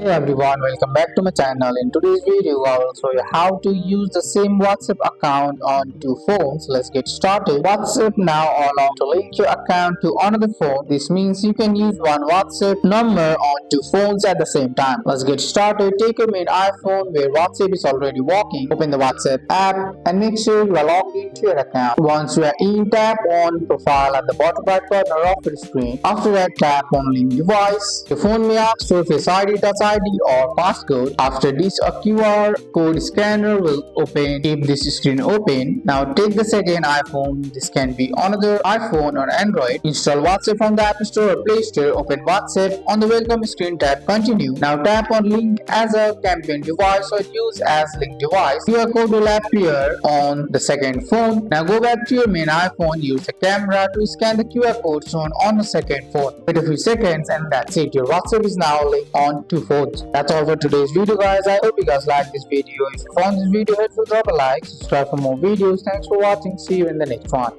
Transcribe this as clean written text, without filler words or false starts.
Hey everyone, welcome back to my channel. In today's video, I will show you how to use the same WhatsApp account on two phones. Let's get started. WhatsApp now allows to link your account to another phone. This means you can use one WhatsApp number on two phones at the same time. Let's get started. Take your main iPhone where WhatsApp is already working. Open the WhatsApp app and make sure you are logged into your account. Once you are in, tap on profile at the bottom right corner of your screen. After that, tap on link device. Your phone may ask for Face ID, Touch ID or passcode. After this, a QR code scanner will open. Keep this screen open. Now take the second iPhone. This can be another iPhone or Android. Install WhatsApp from the App Store or Play Store. Open WhatsApp. On the welcome screen, tap continue. Now tap on link as a campaign device or use as link device. QR code will appear on the second phone. Now go back to your main iPhone. Use the camera to scan the QR code shown on the second phone. Wait a few seconds and that's it. Your WhatsApp is now linked on two phones. That's all for today's video, guys. I hope you guys like this video. If you found this video helpful, drop a like, subscribe for more videos. Thanks for watching. See you in the next one.